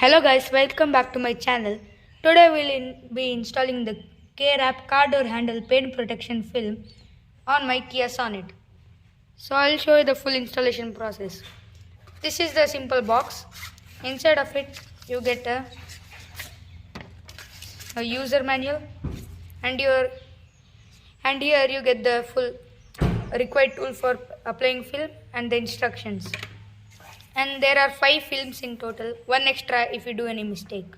Hello guys, welcome back to my channel. Today we'll be installing the K-Wrap car door handle paint protection film on my Kia Sonet. So I'll show you the full installation process. This is the simple box. Inside of it you get a user manual and here you get the full required tool for applying film and the instructions. And there are 5 films in total, one extra if you do any mistake.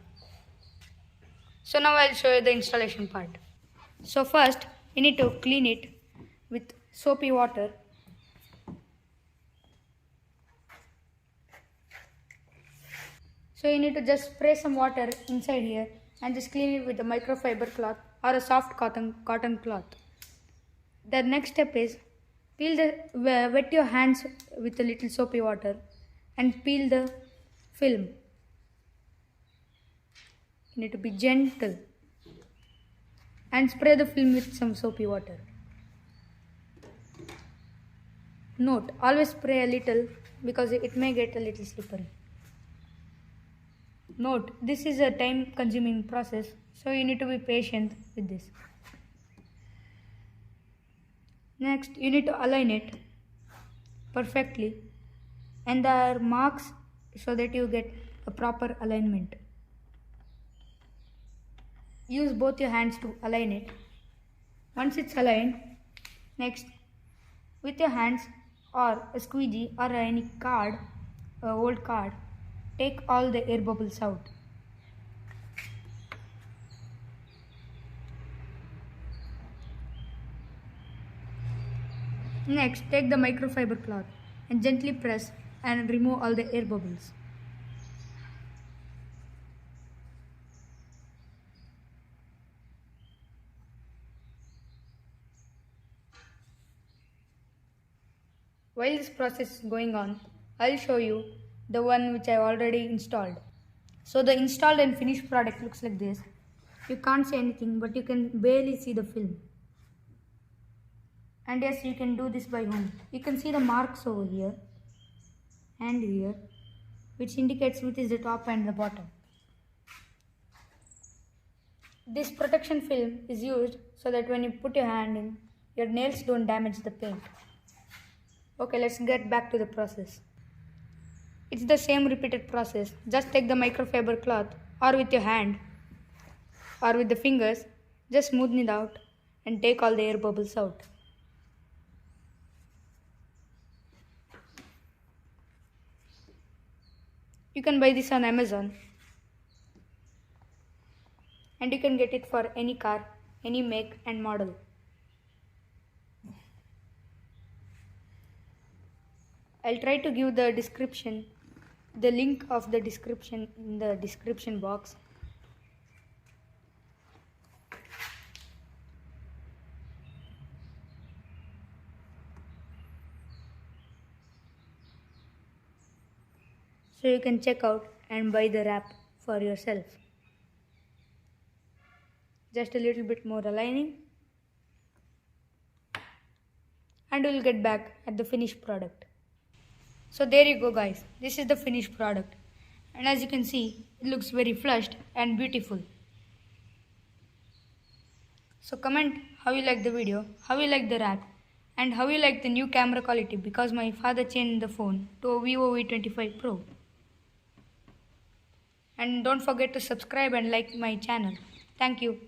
So now I'll show you the installation part. So first you need to clean it with soapy water. So you need to just spray some water inside here and just clean it with a microfiber cloth or a soft cotton cloth. The next step is wet your hands with a little soapy water and peel the film. You need to be gentle and spray the film with some soapy water. Note, always spray a little because it may get a little slippery. Note, this is a time consuming process, so you need to be patient with this. Next, you need to align it perfectly, and there are marks so that you get a proper alignment. Use both your hands to align it. Once it's aligned, next with your hands or a squeegee or any card, old card, take all the air bubbles out. Next, take the microfiber cloth and gently press and remove all the air bubbles. While this process is going on, I'll show you the one which I already installed. So the installed and finished product looks like this. You can't see anything, but you can barely see the film. And yes, you can do this by home. You can see the marks over here and here, which indicates which is the top and the bottom. This protection film is used so that when you put your hand in, your nails don't damage the paint. Okay, let's get back to the process. It's the same repeated process. Just take the microfiber cloth or with your hand or with the fingers, just smoothen it out and take all the air bubbles out. You can buy this on Amazon and you can get it for any car, any make and model. I'll try to give the link of the description in the description box. So you can check out and buy the wrap for yourself. Just a little bit more aligning and we'll get back at the finished product. So there you go guys, this is the finished product, and as you can see it looks very flushed and beautiful. So comment how you like the video, how you like the wrap, and how you like the new camera quality because my father changed the phone to a Vivo V25 Pro. And don't forget to subscribe and like my channel. Thank you.